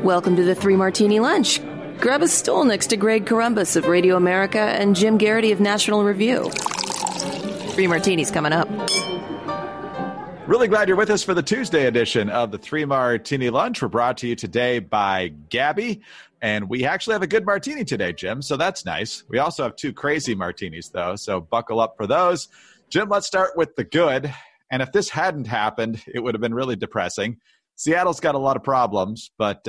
Welcome to the Three Martini Lunch. Grab a stool next to Greg Corombos of Radio America and Jim Garrity of National Review. Three Martinis coming up. Really glad you're with us for the Tuesday edition of the Three Martini Lunch. We're brought to you today by Gabby, and we actually have a good martini today, Jim, so that's nice. We also have two crazy martinis, though, so buckle up for those. Jim, let's start with the good, and if this hadn't happened, it would have been really depressing. Seattle's got a lot of problems, but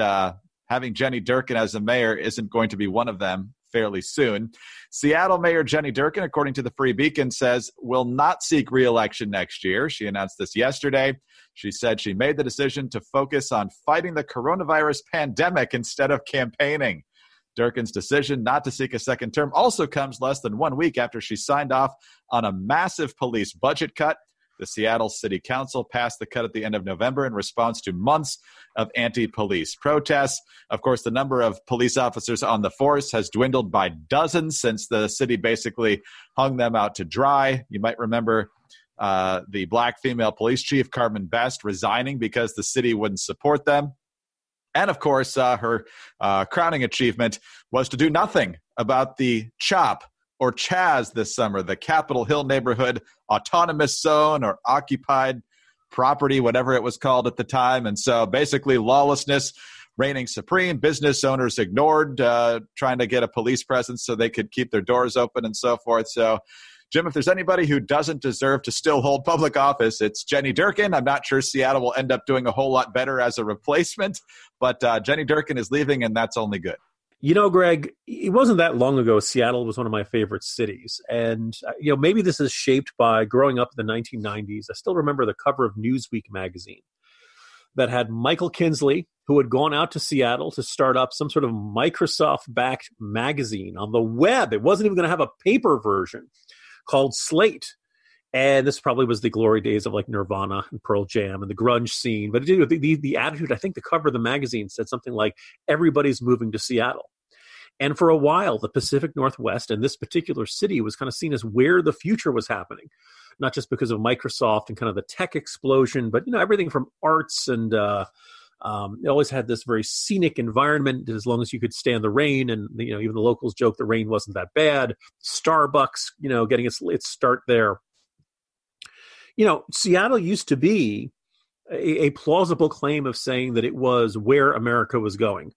having Jenny Durkan as the mayor isn't going to be one of them fairly soon. Seattle Mayor Jenny Durkan, according to the Free Beacon, says will not seek re-election next year. She announced this yesterday. She said she made the decision to focus on fighting the coronavirus pandemic instead of campaigning. Durkan's decision not to seek a second term also comes less than 1 week after she signed off on a massive police budget cut. The Seattle City Council passed the cut at the end of November in response to months of anti-police protests. Of course, the number of police officers on the force has dwindled by dozens since the city basically hung them out to dry. You might remember the black female police chief, Carmen Best, resigning because the city wouldn't support them. And, of course, her crowning achievement was to do nothing about the CHOP, or CHAZ this summer, the Capitol Hill Neighborhood Autonomous Zone or Occupied Property, whatever it was called at the time. And so basically lawlessness reigning supreme, business owners ignored, trying to get a police presence so they could keep their doors open and so forth. So, Jim, if there's anybody who doesn't deserve to still hold public office, it's Jenny Durkan. I'm not sure Seattle will end up doing a whole lot better as a replacement, but Jenny Durkan is leaving, and that's only good. You know, Greg, it wasn't that long ago Seattle was one of my favorite cities. And, maybe this is shaped by growing up in the 1990s. I still remember the cover of Newsweek magazine that had Michael Kinsley, who had gone out to Seattle to start up some sort of Microsoft-backed magazine on the web. It wasn't even going to have a paper version called Slate. And this probably was the glory days of like Nirvana and Pearl Jam and the grunge scene. But the attitude, I think the cover of the magazine said something like, everybody's moving to Seattle. And for a while, the Pacific Northwest and this particular city was kind of seen as where the future was happening, not just because of Microsoft and kind of the tech explosion, but, everything from arts and it always had this very scenic environment as long as you could stand the rain. And, even the locals joked the rain wasn't that bad. Starbucks, getting its start there. Seattle used to be a plausible claim of saying that it was where America was going.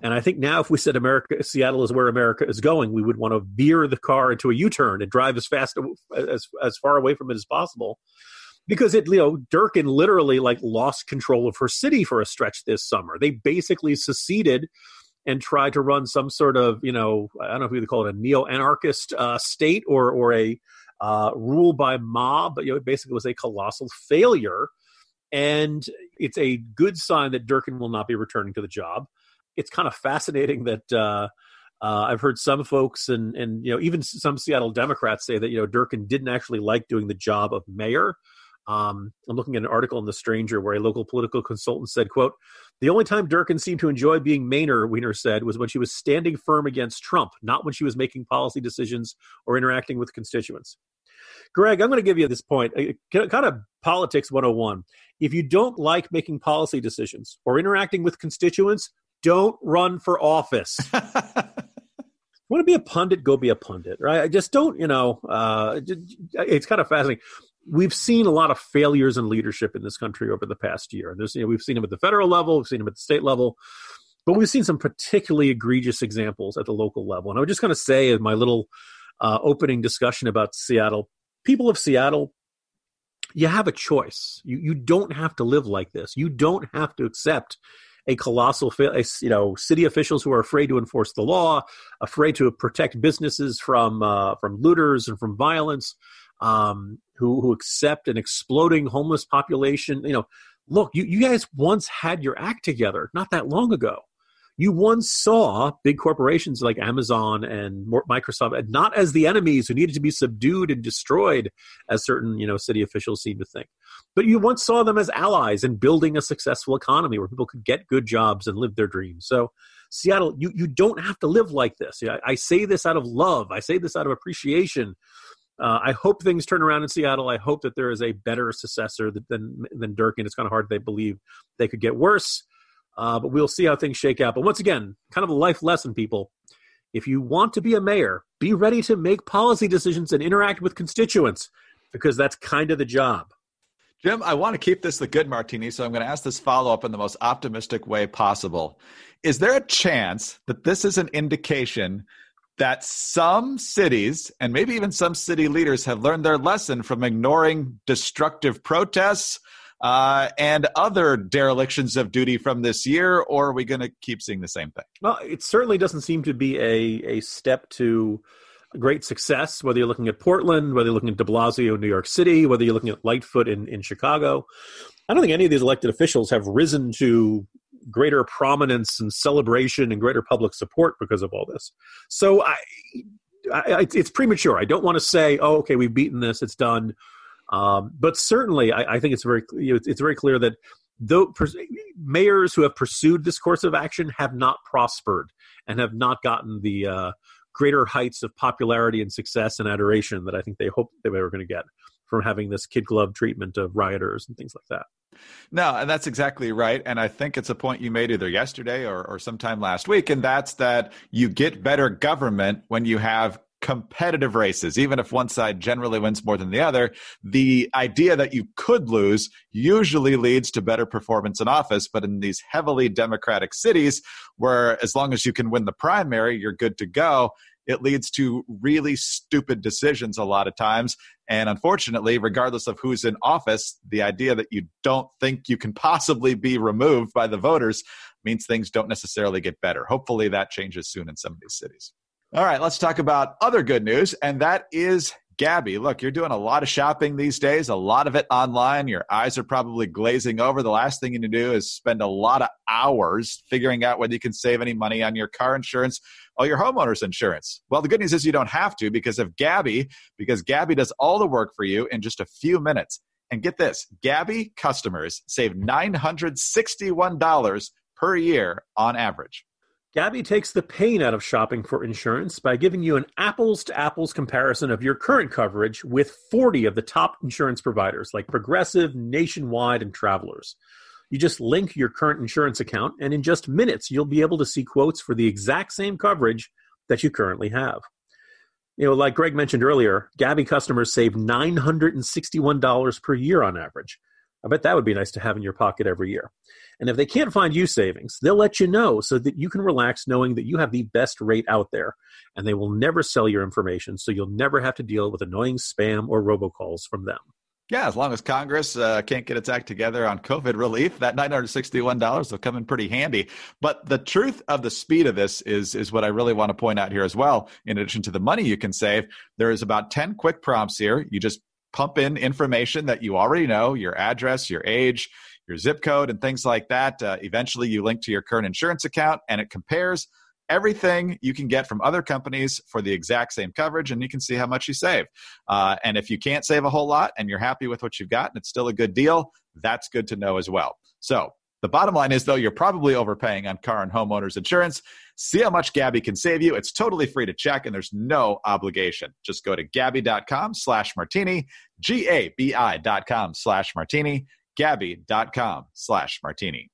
And I think now if we said Seattle is where America is going, we would want to veer the car into a U-turn and drive as fast as far away from it as possible. Because Durkan literally lost control of her city for a stretch this summer. They basically seceded and tried to run some sort of, I don't know if we would call it a neo-anarchist state or a rule by mob, but it basically was a colossal failure. And it's a good sign that Durkan will not be returning to the job. It's kind of fascinating that I've heard some folks and even some Seattle Democrats say that Durkan didn't actually like doing the job of mayor. I'm looking at an article in The Stranger where a local political consultant said, quote, "The only time Durkan seemed to enjoy being mayor," Weiner said, "was when she was standing firm against Trump, not when she was making policy decisions or interacting with constituents." Greg, I'm going to give you this point, kind of politics 101. If you don't like making policy decisions or interacting with constituents, don't run for office. Want to be a pundit, go be a pundit, right? I just don't, it's kind of fascinating. We've seen a lot of failures in leadership in this country over the past year. There's, we've seen them at the federal level, we've seen them at the state level, but we've seen some particularly egregious examples at the local level. And I would just kind of say in my little opening discussion about Seattle, people of Seattle, you have a choice. You don't have to live like this. You don't have to accept a colossal, city officials who are afraid to enforce the law, afraid to protect businesses from looters and from violence, who accept an exploding homeless population. Look, you guys once had your act together not that long ago. You once saw big corporations like Amazon and Microsoft not as the enemies who needed to be subdued and destroyed, as certain city officials seem to think. But you once saw them as allies in building a successful economy where people could get good jobs and live their dreams. So Seattle, you don't have to live like this. I say this out of love. I say this out of appreciation. I hope things turn around in Seattle. I hope that there is a better successor than Durkan. It's kind of hard to believe they could get worse. But we'll see how things shake out. But once again, kind of a life lesson, people. If you want to be a mayor, be ready to make policy decisions and interact with constituents, because that's kind of the job. Jim, I want to keep this the good martini, so I'm going to ask this follow-up in the most optimistic way possible. Is there a chance that this is an indication that some cities, and maybe even some city leaders, have learned their lesson from ignoring destructive protests and other derelictions of duty from this year, or are we going to keep seeing the same thing? Well, it certainly doesn't seem to be a step to great success, whether you're looking at Portland, whether you're looking at de Blasio in New York City, whether you're looking at Lightfoot in Chicago. I don't think any of these elected officials have risen to greater prominence and celebration and greater public support because of all this. So it's premature. I don't want to say, oh, okay, we've beaten this, it's done. But certainly, I think it's very clear that though mayors who have pursued this course of action have not prospered and have not gotten the greater heights of popularity and success and adoration that I think they hoped they were going to get from having this kid glove treatment of rioters and things like that. No, and that's exactly right. And I think it's a point you made either yesterday or sometime last week, and that's that you get better government when you have competitive races. Even if one side generally wins more than the other, the idea that you could lose usually leads to better performance in office. But in these heavily Democratic cities, where as long as you can win the primary, you're good to go, it leads to really stupid decisions a lot of times. And unfortunately, regardless of who's in office, the idea that you don't think you can possibly be removed by the voters means things don't necessarily get better. Hopefully that changes soon in some of these cities. All right, let's talk about other good news, and that is Gabby. Look, you're doing a lot of shopping these days, a lot of it online. Your eyes are probably glazing over. The last thing you need to do is spend a lot of hours figuring out whether you can save any money on your car insurance or your homeowner's insurance. Well, the good news is you don't have to because Gabby does all the work for you in just a few minutes. And get this, Gabby customers save $961 per year on average. Gabby takes the pain out of shopping for insurance by giving you an apples-to-apples comparison of your current coverage with 40 of the top insurance providers like Progressive, Nationwide, and Travelers. You just link your current insurance account, and in just minutes, you'll be able to see quotes for the exact same coverage that you currently have. You know, like Greg mentioned earlier, Gabby customers save $961 per year on average. I bet that would be nice to have in your pocket every year. And if they can't find you savings, they'll let you know so that you can relax knowing that you have the best rate out there. And they will never sell your information, so you'll never have to deal with annoying spam or robocalls from them. Yeah, as long as Congress can't get its act together on COVID relief, that $961 will come in pretty handy. But the truth of the speed of this is what I really want to point out here as well. In addition to the money you can save, there is about 10 quick prompts here. You just pump in information that you already know, your address, your age, your zip code, and things like that. Eventually, you link to your current insurance account, and it compares everything you can get from other companies for the exact same coverage, and you can see how much you save. And if you can't save a whole lot and you're happy with what you've got and it's still a good deal, that's good to know as well. So the bottom line is, though, you're probably overpaying on car and homeowners insurance. See how much Gabby can save you. It's totally free to check, and there's no obligation. Just go to Gabby.com/martini, GABI.com/martini, Gabby.com/martini.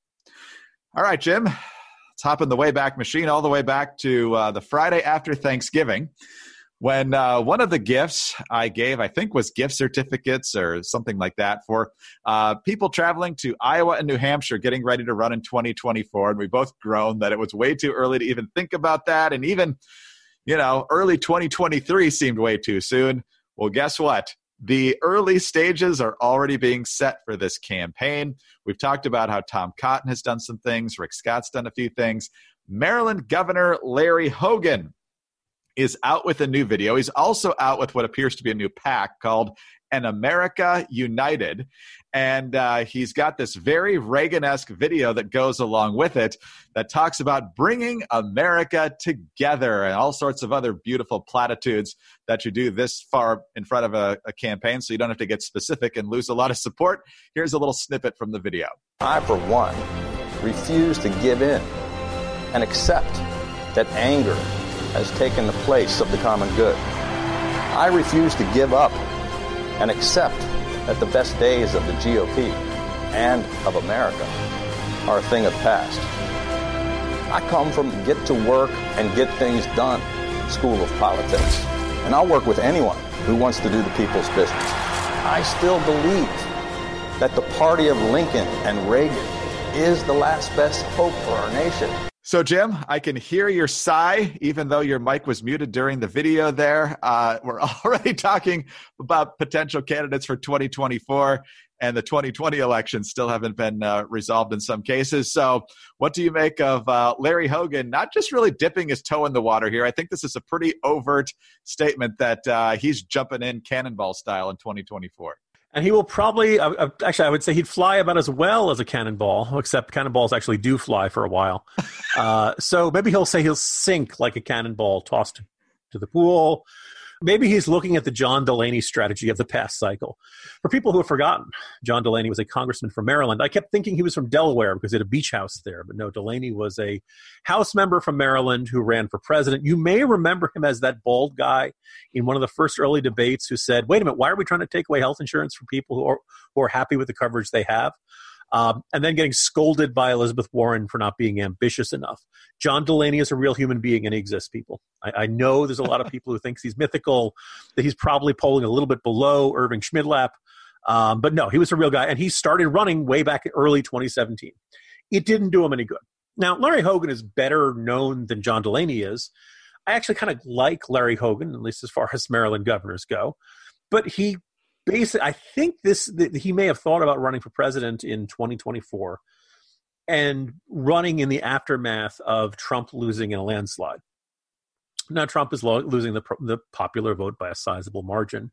All right, Jim, let's hop in the Wayback Machine all the way back to the Friday after Thanksgiving, when one of the gifts I gave, I think, was gift certificates or something like that for people traveling to Iowa and New Hampshire getting ready to run in 2024. And we both groaned that it was way too early to even think about that. And even, early 2023 seemed way too soon. Well, guess what? The early stages are already being set for this campaign. We've talked about how Tom Cotton has done some things. Rick Scott's done a few things. Maryland Governor Larry Hogan is out with a new video. He's also out with what appears to be a new PAC called An America United. And he's got this very Reagan-esque video that goes along with it that talks about bringing America together and all sorts of other beautiful platitudes that you do this far in front of a campaign, so you don't have to get specific and lose a lot of support. Here's a little snippet from the video. I, for one, refuse to give in and accept that anger has taken the place of the common good. I refuse to give up and accept that the best days of the GOP and of America are a thing of the past. I come from the get to work and get things done school of politics, and I'll work with anyone who wants to do the people's business. I still believe that the party of Lincoln and Reagan is the last best hope for our nation. So, Jim, I can hear your sigh, even though your mic was muted during the video there. We're already talking about potential candidates for 2024, and the 2020 elections still haven't been resolved in some cases. So what do you make of Larry Hogan not just really dipping his toe in the water here? I think this is a pretty overt statement that he's jumping in cannonball style in 2024. And he will probably, actually, I would say he'd fly about as well as a cannonball, except cannonballs actually do fly for a while. So maybe he'll say he'll sink like a cannonball tossed to the pool. Maybe he's looking at the John Delaney strategy of the past cycle. For people who have forgotten, John Delaney was a congressman from Maryland. I kept thinking he was from Delaware because he had a beach house there. But no, Delaney was a House member from Maryland who ran for president. You may remember him as that bald guy in one of the first early debates who said, wait a minute, why are we trying to take away health insurance from people who are happy with the coverage they have? And then getting scolded by Elizabeth Warren for not being ambitious enough. John Delaney is a real human being and he exists, people. I know there's a lot of people who think he's mythical, that he's probably polling a little bit below Irving Schmidlap. But no, he was a real guy. And he started running way back in early 2017. It didn't do him any good. Now, Larry Hogan is better known than John Delaney is. I actually kind of like Larry Hogan, at least as far as Maryland governors go. But he basically, I think he may have thought about running for president in 2024 and running in the aftermath of Trump losing in a landslide. Now, Trump is losing the popular vote by a sizable margin.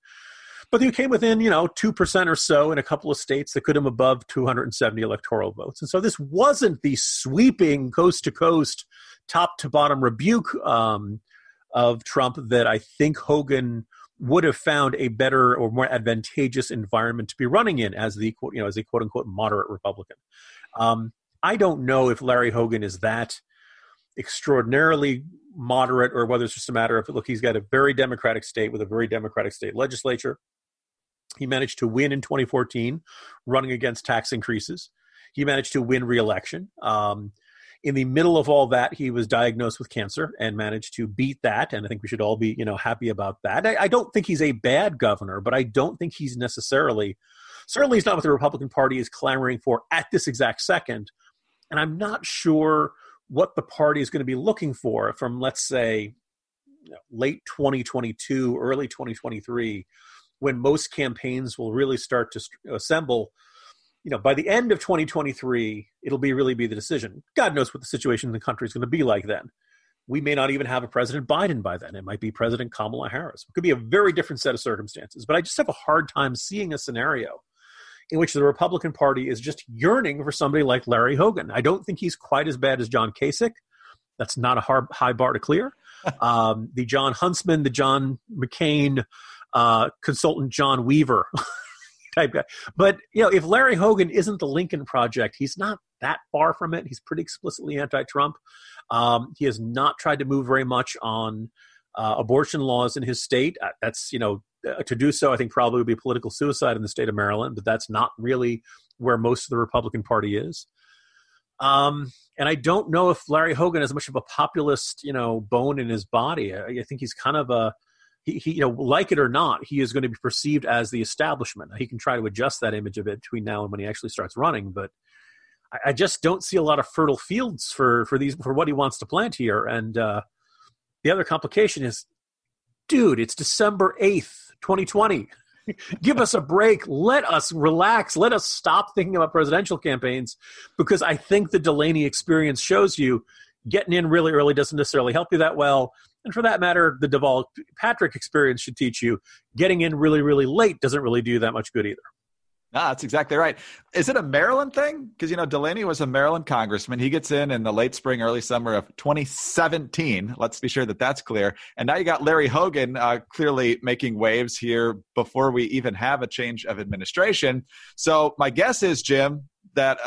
But he came within, 2% or so in a couple of states that could have above 270 electoral votes. And so this wasn't the sweeping coast-to-coast, top-to-bottom rebuke of Trump that I think Hogan would have found a better or more advantageous environment to be running in as the as a quote unquote moderate Republican. I don't know if Larry Hogan is that extraordinarily moderate or whether it's just a matter of, look, he's got a very Democratic state with a very Democratic state legislature. He managed to win in 2014 running against tax increases. He managed to win re-election. In the middle of all that, he was diagnosed with cancer and managed to beat that. And I think we should all be, happy about that. I don't think he's a bad governor, but I don't think he's certainly he's not what the Republican Party is clamoring for at this exact second. And I'm not sure what the party is going to be looking for from, let's say, late 2022, early 2023, when most campaigns will really start to assemble. By the end of 2023, it'll really be the decision. God knows what the situation in the country is going to be like then. We may not even have a President Biden by then. It might be President Kamala Harris. It could be a very different set of circumstances. But I just have a hard time seeing a scenario in which the Republican Party is just yearning for somebody like Larry Hogan. I don't think he's quite as bad as John Kasich. That's not a high bar to clear. The John Huntsman, the John McCain, consultant John Weaver type guy. But, if Larry Hogan isn't the Lincoln Project, he's not that far from it. He's pretty explicitly anti-Trump. He has not tried to move very much on abortion laws in his state. That's, to do so, I think probably would be political suicide in the state of Maryland, but that's not really where most of the Republican Party is. And I don't know if Larry Hogan has much of a populist, bone in his body. I think he's kind of he like it or not, he is going to be perceived as the establishment. He can try to adjust that image a bit between now and when he actually starts running, but I just don't see a lot of fertile fields for what he wants to plant here. And the other complication is, dude, it's December 8th, 2020. Give us a break. Let us relax. Let us stop thinking about presidential campaigns, because I think the Delaney experience shows you getting in really early doesn't necessarily help you that well. And for that matter, the Deval Patrick experience should teach you getting in really, really late doesn't really do that much good either. That's exactly right. Is it a Maryland thing? Because, Delaney was a Maryland congressman. He gets in the late spring, early summer of 2017. Let's be sure that that's clear. And now you got Larry Hogan clearly making waves here before we even have a change of administration. So my guess is, Jim, that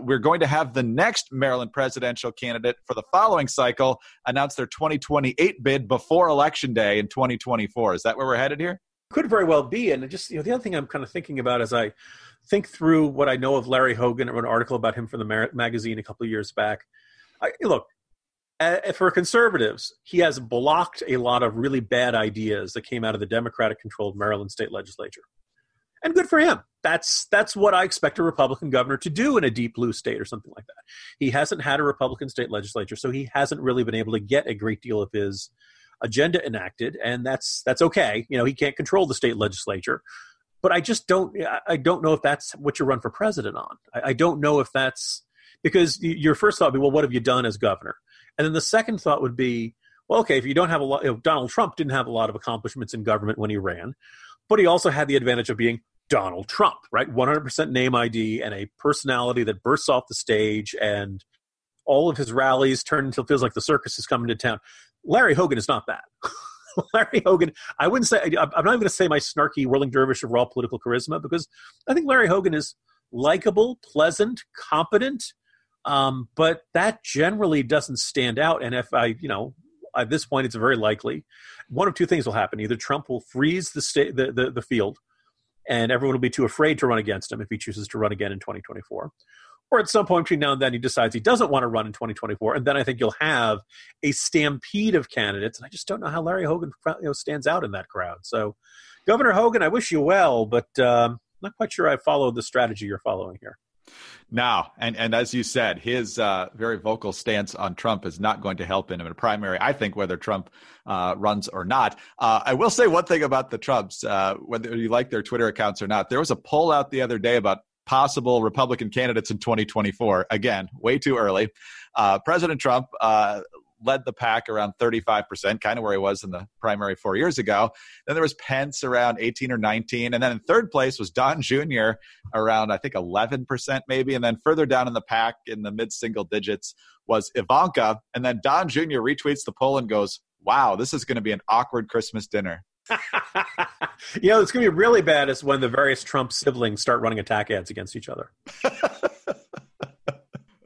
we're going to have the next Maryland presidential candidate for the following cycle announce their 2028 bid before Election Day in 2024. Is that where we're headed here? Could very well be. And just, the other thing I'm kind of thinking about as I think through what I know of Larry Hogan, I wrote an article about him for the magazine a couple of years back. Look, for conservatives, he has blocked a lot of really bad ideas that came out of the Democratic-controlled Maryland state legislature. And good for him. That's what I expect a Republican governor to do in a deep blue state or something like that. He hasn't had a Republican state legislature, so he hasn't really been able to get a great deal of his agenda enacted, and that's okay. He can't control the state legislature. But I don't know if that's what you run for president on. I don't know if that's, because your first thought would be, well, what have you done as governor? And then the second thought would be, well, okay, if you don't have a lot, Donald Trump didn't have a lot of accomplishments in government when he ran, but he also had the advantage of being Donald Trump, right? 100% name ID and a personality that bursts off the stage, and all of his rallies turn until it feels like the circus is coming to town. Larry Hogan is not that. Larry Hogan, I wouldn't say, I'm not even going to say my snarky whirling dervish of raw political charisma, because I think Larry Hogan is likable, pleasant, competent, but that generally doesn't stand out. And if at this point, it's very likely one of two things will happen. Either Trump will freeze the field, and everyone will be too afraid to run against him if he chooses to run again in 2024. Or at some point between now and then, he decides he doesn't want to run in 2024, and then I think you'll have a stampede of candidates. And I just don't know how Larry Hogan stands out in that crowd. So, Governor Hogan, I wish you well, but I'm not quite sure I followed the strategy you're following here. No, and as you said, his very vocal stance on Trump is not going to help him in a primary, I think, whether Trump runs or not. I will say one thing about the Trumps, whether you like their Twitter accounts or not. There was a poll out the other day about possible Republican candidates in 2024. Again, way too early. President Trump led the pack around 35%, kind of where he was in the primary 4 years ago. Then there was Pence around 18 or 19. And then in third place was Don Jr. around, I think, 11% maybe. And then further down in the pack in the mid-single digits was Ivanka. And then Don Jr. retweets the poll and goes, wow, this is going to be an awkward Christmas dinner. It's going to be really bad is when the various Trump siblings start running attack ads against each other.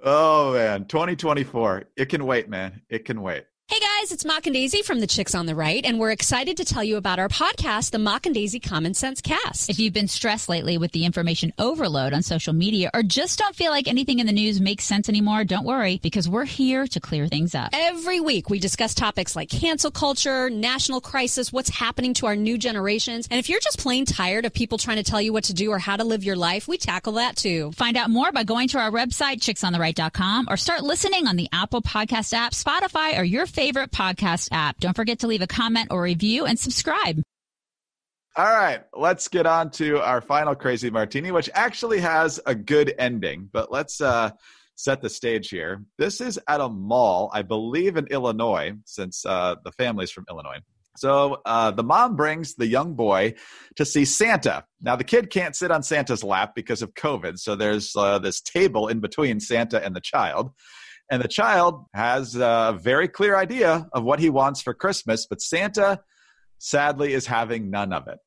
Oh, man. 2024. It can wait, man. It can wait. Hey guys, it's Mock and Daisy from the Chicks on the Right, and we're excited to tell you about our podcast, the Mock and Daisy Common Sense Cast. If you've been stressed lately with the information overload on social media or just don't feel like anything in the news makes sense anymore, don't worry, because we're here to clear things up. Every week, we discuss topics like cancel culture, national crisis, what's happening to our new generations, and if you're just plain tired of people trying to tell you what to do or how to live your life, we tackle that too. Find out more by going to our website, chicksontheright.com, or start listening on the Apple Podcast app, Spotify, or your favorite podcast app. Don't forget to leave a comment or review and subscribe. All right, let's get on to our final Crazy Martini, which actually has a good ending. But let's set the stage here. This is at a mall, I believe in Illinois, since the family's from Illinois. So the mom brings the young boy to see Santa. Now, the kid can't sit on Santa's lap because of COVID. So there's this table in between Santa and the child. And the child has a very clear idea of what he wants for Christmas, but Santa, sadly, is having none of it.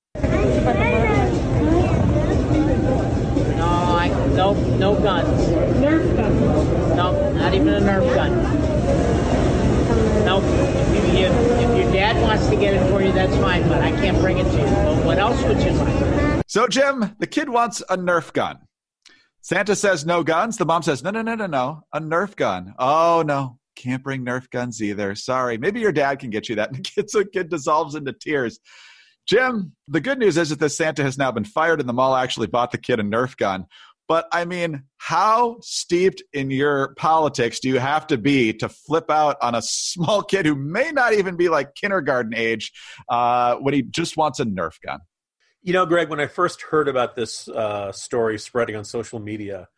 No guns. Nerf gun. No, not even a Nerf gun. No, if your dad wants to get it for you, that's fine, but I can't bring it to you. But what else would you like? So, Jim, the kid wants a Nerf gun. Santa says no guns. The mom says, no, a Nerf gun. Oh, no, can't bring Nerf guns either. Sorry. Maybe your dad can get you that. And the kid dissolves into tears. Jim, the good news is that this Santa has now been fired and the mall actually bought the kid a Nerf gun. But, I mean, how steeped in your politics do you have to be to flip out on a small kid who may not even be like kindergarten age when he just wants a Nerf gun? Greg, when I first heard about this story spreading on social media,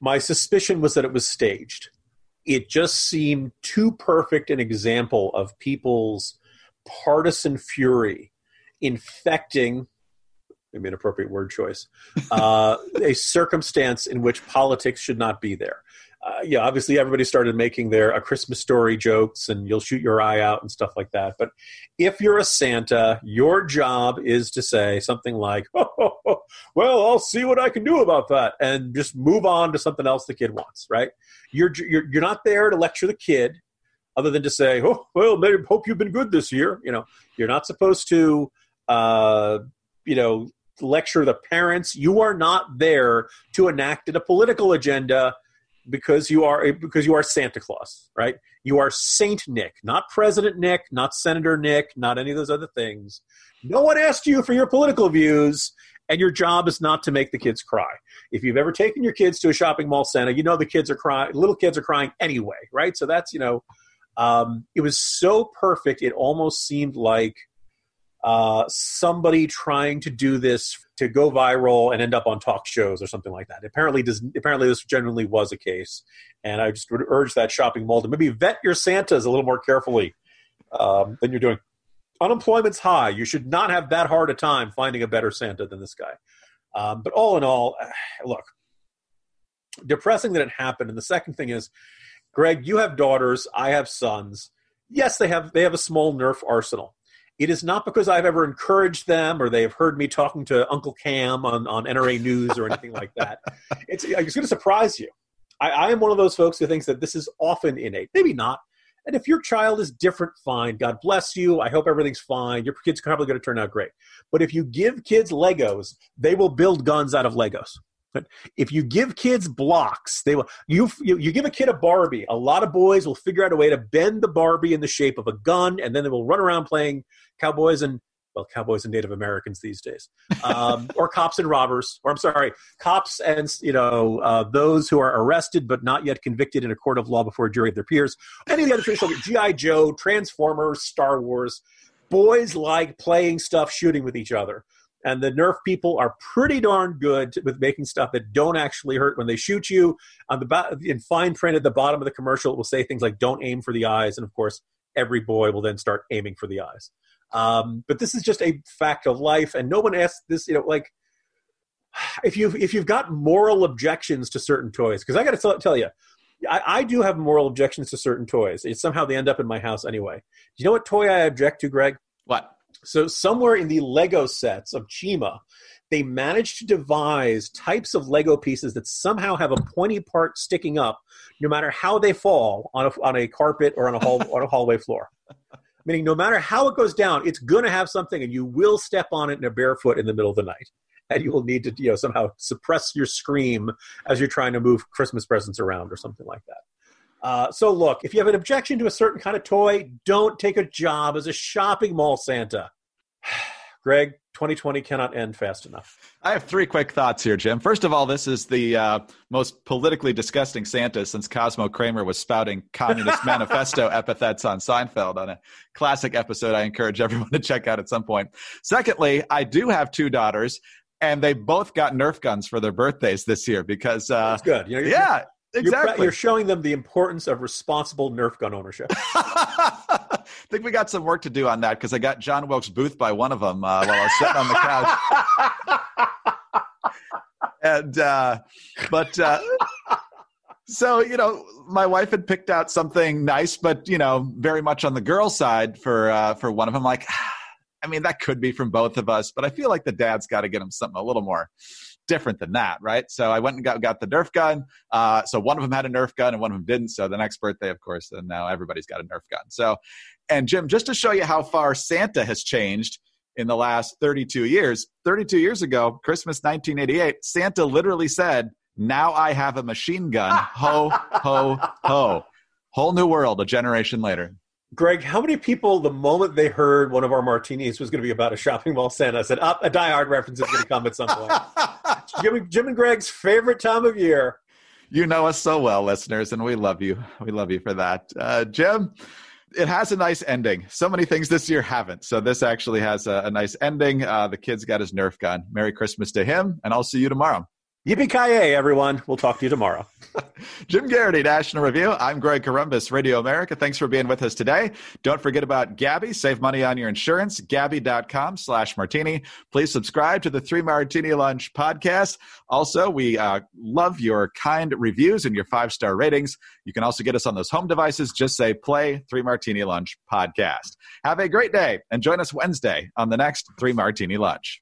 my suspicion was that it was staged. It just seemed too perfect an example of people's partisan fury infecting, maybe an appropriate word choice, a circumstance in which politics should not be there. Obviously everybody started making their A Christmas Story jokes and you'll shoot your eye out and stuff like that. But if you're a Santa, your job is to say something like, well, I'll see what I can do about that, and just move on to something else the kid wants, right? You're not there to lecture the kid other than to say, oh, well, maybe hope you've been good this year. You're not supposed to lecture the parents. You are not there to enact a political agenda because you are Santa Claus, right? You are Saint Nick, not President Nick, not Senator Nick, not any of those other things. No one asked you for your political views, and your job is not to make the kids cry. If you've ever taken your kids to a shopping mall Santa, the kids are crying. Little kids are crying anyway, right? So that's, it was so perfect. It almost seemed like somebody trying to do this to go viral and end up on talk shows or something like that. Apparently this genuinely was a case. And I just would urge that shopping mall to maybe vet your Santas a little more carefully than you're doing. Unemployment's high. You should not have that hard a time finding a better Santa than this guy. But all in all, look, depressing that it happened. And the second thing is, Greg, you have daughters. I have sons. Yes, they have a small Nerf arsenal. It is not because I've ever encouraged them or they have heard me talking to Uncle Cam on NRA News or anything like that. It's going to surprise you. I am one of those folks who thinks that this is often innate. Maybe not. And if your child is different, fine. God bless you. I hope everything's fine. Your kid's probably going to turn out great. But if you give kids Legos, they will build guns out of Legos. But if you give kids blocks, they will. You give a kid a Barbie. A lot of boys will figure out a way to bend the Barbie in the shape of a gun, and then they will run around playing cowboys and Native Americans these days, or cops and robbers, or cops and those who are arrested but not yet convicted in a court of law before a jury of their peers. Any of the other traditional G.I. Joe, Transformers, Star Wars. Boys like playing stuff, shooting with each other. And the Nerf people are pretty darn good with making stuff that don't actually hurt when they shoot you. In fine print at the bottom of the commercial, it will say things like, don't aim for the eyes. And, of course, every boy will then start aiming for the eyes. But this is just a fact of life. And no one asks this, if you've got moral objections to certain toys, because I got to tell you, I do have moral objections to certain toys. Somehow they end up in my house anyway. Do you know what toy I object to, Greg? What? So somewhere in the Lego sets of Chima, they managed to devise types of Lego pieces that somehow have a pointy part sticking up, no matter how they fall on a carpet or on a hallway floor. Meaning, no matter how it goes down, it's going to have something, and you will step on it in a barefoot in the middle of the night, and you will need to somehow suppress your scream as you're trying to move Christmas presents around or something like that. So look, if you have an objection to a certain kind of toy, don't take a job as a shopping mall Santa. Greg, 2020 cannot end fast enough. I have three quick thoughts here, Jim. First of all, this is the most politically disgusting Santa since Cosmo Kramer was spouting Communist Manifesto epithets on Seinfeld on a classic episode I encourage everyone to check out at some point. Secondly, I do have two daughters, and they both got Nerf guns for their birthdays this year because... That's good. Yeah. Exactly. You're showing them the importance of responsible Nerf gun ownership. I think we got some work to do on that because I got John Wilkes Booth by one of them while I was sitting on the couch. So, my wife had picked out something nice, but, very much on the girl side for one of them. Like, I mean, that could be from both of us, but I feel like the dad's got to get him something a little more different than that, right? So I went and got the Nerf gun. So one of them had a Nerf gun and one of them didn't. So the next birthday, of course, and now everybody's got a Nerf gun. So, and Jim, just to show you how far Santa has changed in the last 32 years, 32 years ago, Christmas 1988, Santa literally said, "Now I have a machine gun. Ho, ho, ho." Whole new world a generation later. Greg, how many people, the moment they heard one of our martinis was going to be about a shopping mall Santa, said, a Die Hard reference is going to come at some point? Jim and Greg's favorite time of year. You know us so well, listeners, and we love you. We love you for that. Jim, it has a nice ending. So many things this year haven't. So this actually has a nice ending. The kid's got his Nerf gun. Merry Christmas to him, and I'll see you tomorrow. Yippee-ki-yay, everyone. We'll talk to you tomorrow. Jim Garrity, National Review. I'm Greg Corombos, Radio America. Thanks for being with us today. Don't forget about Gabby. Save money on your insurance. Gabby.com/martini. Please subscribe to the 3 Martini Lunch podcast. Also, we love your kind reviews and your 5-star ratings. You can also get us on those home devices. Just say play 3 Martini Lunch podcast. Have a great day and join us Wednesday on the next 3 Martini Lunch.